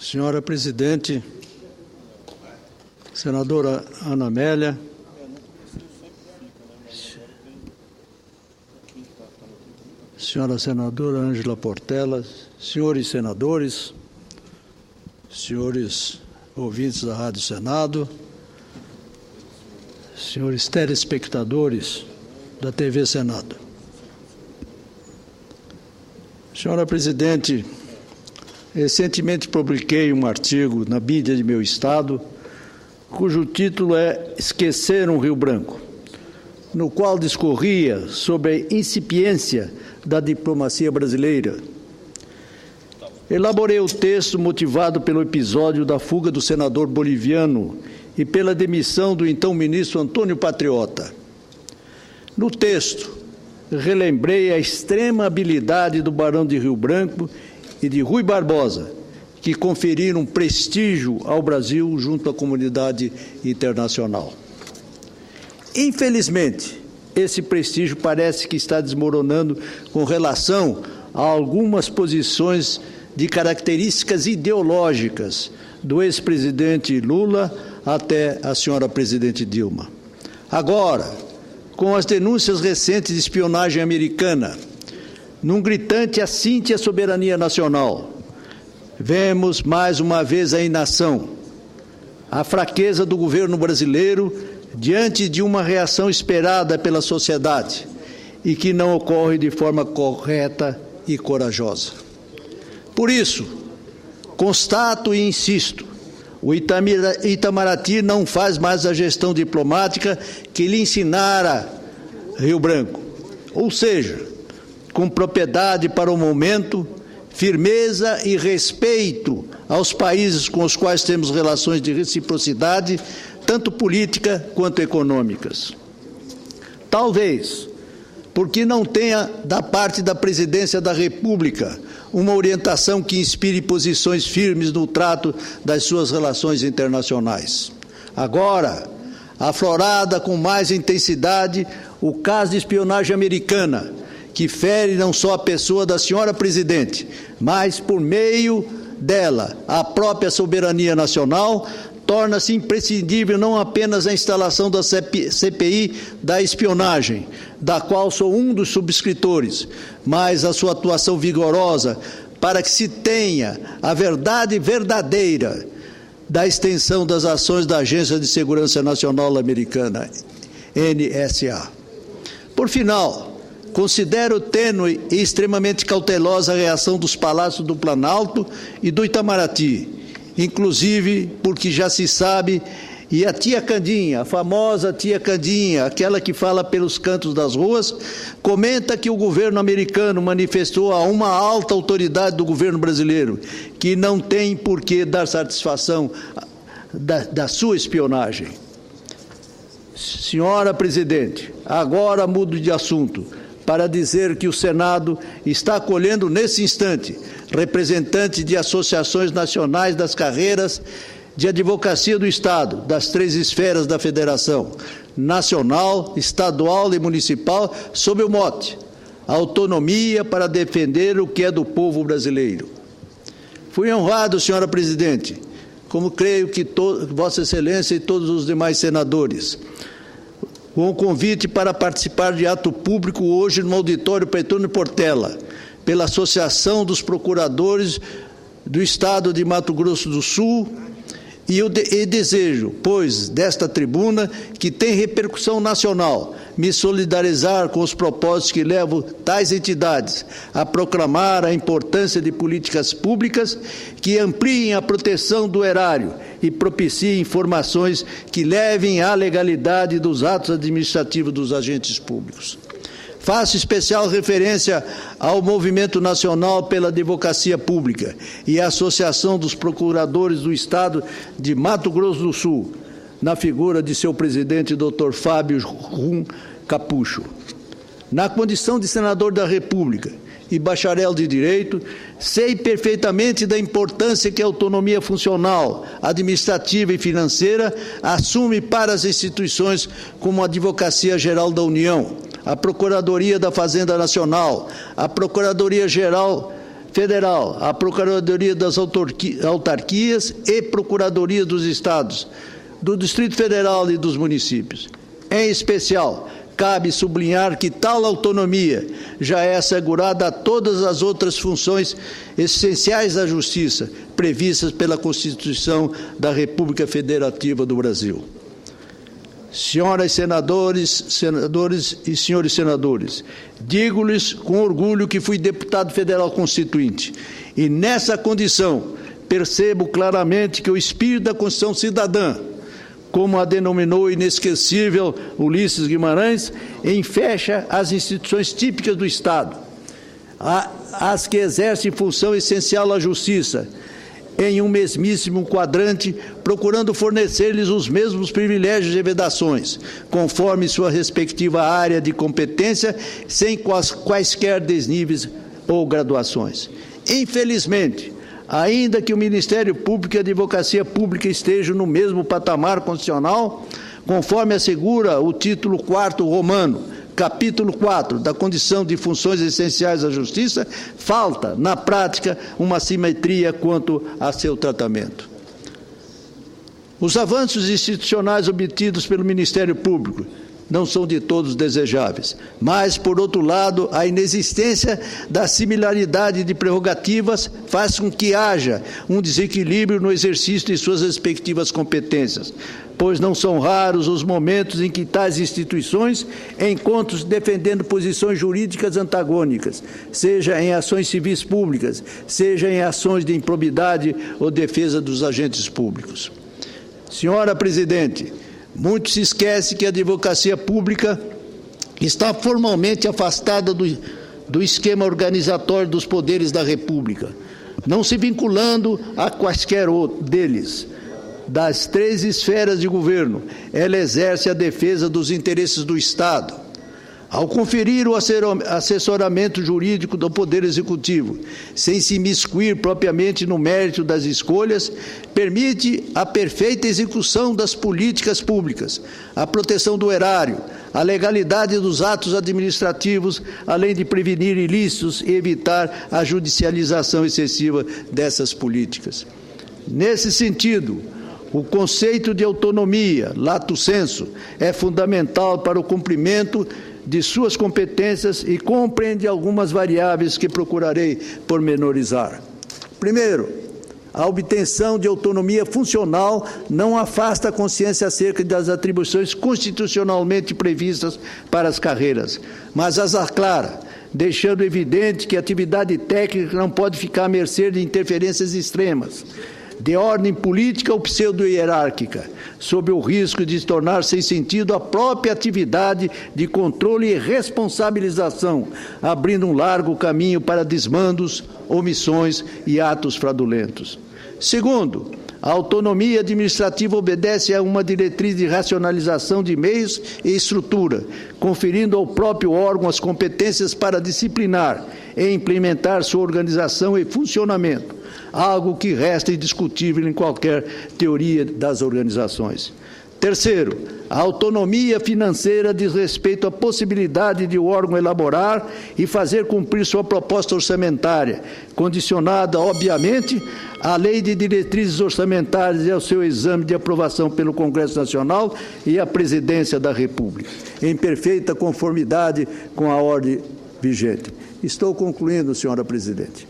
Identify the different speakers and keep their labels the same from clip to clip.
Speaker 1: Senhora Presidente, Senadora Ana Amélia, Senhora Senadora Ângela Portela, senhores senadores, senhores ouvintes da Rádio Senado, senhores telespectadores da TV Senado. Senhora Presidente, recentemente publiquei um artigo na mídia de meu estado, cujo título é Esqueceram Rio Branco, no qual discorria sobre a incipiência da diplomacia brasileira. Elaborei o texto motivado pelo episódio da fuga do senador boliviano e pela demissão do então ministro Antônio Patriota. No texto, relembrei a extrema habilidade do Barão de Rio Branco e de Rui Barbosa, que conferiram prestígio ao Brasil junto à comunidade internacional. Infelizmente, esse prestígio parece que está desmoronando com relação a algumas posições de características ideológicas do ex-presidente Lula até a senhora presidente Dilma. Agora, com as denúncias recentes de espionagem americana, num gritante assinte à soberania nacional, vemos mais uma vez a inação, a fraqueza do governo brasileiro diante de uma reação esperada pela sociedade e que não ocorre de forma correta e corajosa. Por isso, constato e insisto, o Itamaraty não faz mais a gestão diplomática que lhe ensinara Rio Branco, ou seja, com propriedade para o momento, firmeza e respeito aos países com os quais temos relações de reciprocidade, tanto política quanto econômicas. Talvez porque não tenha, da parte da Presidência da República, uma orientação que inspire posições firmes no trato das suas relações internacionais. Agora, aflorada com mais intensidade o caso de espionagem americana, que fere não só a pessoa da senhora Presidente, mas, por meio dela, a própria soberania nacional, torna-se imprescindível não apenas a instalação da CPI da espionagem, da qual sou um dos subscritores, mas a sua atuação vigorosa para que se tenha a verdade verdadeira da extensão das ações da Agência de Segurança Nacional Americana, NSA. Por final, considero tênue e extremamente cautelosa a reação dos Palácios do Planalto e do Itamaraty, inclusive porque já se sabe, e a tia Candinha, a famosa tia Candinha, aquela que fala pelos cantos das ruas, comenta que o governo americano manifestou a uma alta autoridade do governo brasileiro que não tem por que dar satisfação da sua espionagem. Senhora Presidente, agora mudo de assunto para dizer que o Senado está acolhendo nesse instante representantes de associações nacionais das carreiras de advocacia do Estado, das 3 esferas da Federação, nacional, estadual e municipal, sob o mote autonomia para defender o que é do povo brasileiro. Fui honrado, senhora Presidente, como creio que Vossa Excelência e todos os demais senadores, com o convite para participar de ato público hoje no auditório Petrônio Portela, pela Associação dos Procuradores do Estado de Mato Grosso do Sul, e desejo, pois, desta tribuna, que tem repercussão nacional, me solidarizar com os propósitos que levam tais entidades a proclamar a importância de políticas públicas que ampliem a proteção do erário e propiciem informações que levem à legalidade dos atos administrativos dos agentes públicos. Faço especial referência ao Movimento Nacional pela Advocacia Pública e à Associação dos Procuradores do Estado de Mato Grosso do Sul, na figura de seu presidente, Dr. Fábio Rum Capucho. Na condição de senador da República e bacharel de Direito, sei perfeitamente da importância que a autonomia funcional, administrativa e financeira assume para as instituições como a Advocacia Geral da União, a Procuradoria da Fazenda Nacional, a Procuradoria-Geral Federal, a Procuradoria das Autarquias e Procuradoria dos Estados, do Distrito Federal e dos municípios. Em especial, cabe sublinhar que tal autonomia já é assegurada a todas as outras funções essenciais da Justiça, previstas pela Constituição da República Federativa do Brasil. Senhoras senadores e senhores senadores, digo-lhes com orgulho que fui deputado federal constituinte e, nessa condição, percebo claramente que o espírito da Constituição Cidadã, como a denominou o inesquecível Ulisses Guimarães, enfecha as instituições típicas do Estado, as que exercem função essencial à justiça, em um mesmíssimo quadrante, procurando fornecer-lhes os mesmos privilégios e vedações, conforme sua respectiva área de competência, sem quaisquer desníveis ou graduações. Infelizmente, ainda que o Ministério Público e a Advocacia Pública estejam no mesmo patamar constitucional, conforme assegura o título 4º romano, capítulo 4 da Condição de Funções Essenciais da Justiça, falta, na prática, uma simetria quanto a seu tratamento. Os avanços institucionais obtidos pelo Ministério Público não são de todos desejáveis, mas, por outro lado, a inexistência da similaridade de prerrogativas faz com que haja um desequilíbrio no exercício de suas respectivas competências, pois não são raros os momentos em que tais instituições encontram-se defendendo posições jurídicas antagônicas, seja em ações civis públicas, seja em ações de improbidade ou defesa dos agentes públicos. Senhora Presidente, muito se esquece que a advocacia pública está formalmente afastada do esquema organizatório dos poderes da República, não se vinculando a quaisquer deles. Das 3 esferas de governo, ela exerce a defesa dos interesses do Estado. Ao conferir o assessoramento jurídico do Poder Executivo, sem se imiscuir propriamente no mérito das escolhas, permite a perfeita execução das políticas públicas, a proteção do erário, a legalidade dos atos administrativos, além de prevenir ilícitos e evitar a judicialização excessiva dessas políticas. Nesse sentido, o conceito de autonomia, lato sensu, é fundamental para o cumprimento de suas competências e compreende algumas variáveis que procurarei pormenorizar. Primeiro, a obtenção de autonomia funcional não afasta a consciência acerca das atribuições constitucionalmente previstas para as carreiras, mas as aclara, deixando evidente que a atividade técnica não pode ficar à mercê de interferências extremas, de ordem política ou pseudo-hierárquica, sob o risco de se tornar sem sentido a própria atividade de controle e responsabilização, abrindo um largo caminho para desmandos, omissões e atos fraudulentos. Segundo, a autonomia administrativa obedece a uma diretriz de racionalização de meios e estrutura, conferindo ao próprio órgão as competências para disciplinar e implementar sua organização e funcionamento, algo que resta indiscutível em qualquer teoria das organizações. Terceiro, a autonomia financeira diz respeito à possibilidade de o órgão elaborar e fazer cumprir sua proposta orçamentária, condicionada, obviamente, à Lei de Diretrizes Orçamentárias e ao seu exame de aprovação pelo Congresso Nacional e à Presidência da República, em perfeita conformidade com a ordem vigente. Estou concluindo, senhora Presidente.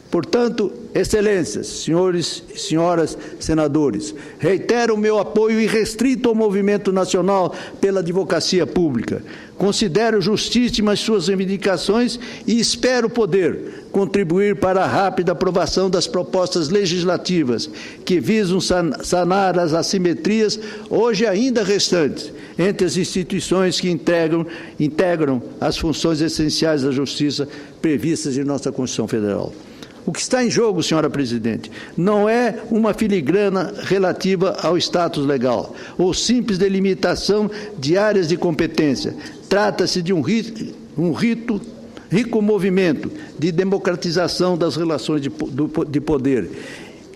Speaker 1: Portanto, excelências, senhores e senhoras senadores, reitero o meu apoio irrestrito ao movimento nacional pela advocacia pública. Considero justíssimas suas reivindicações e espero poder contribuir para a rápida aprovação das propostas legislativas que visam sanar as assimetrias hoje ainda restantes entre as instituições que integram as funções essenciais da justiça previstas em nossa Constituição Federal. O que está em jogo, senhora Presidente, não é uma filigrana relativa ao status legal ou simples delimitação de áreas de competência. Trata-se de um rico movimento de democratização das relações de poder,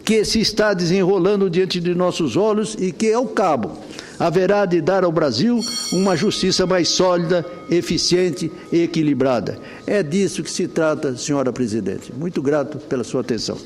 Speaker 1: que se está desenrolando diante de nossos olhos e que, ao cabo, haverá de dar ao Brasil uma justiça mais sólida, eficiente e equilibrada. É disso que se trata, senhora presidente. Muito grato pela sua atenção.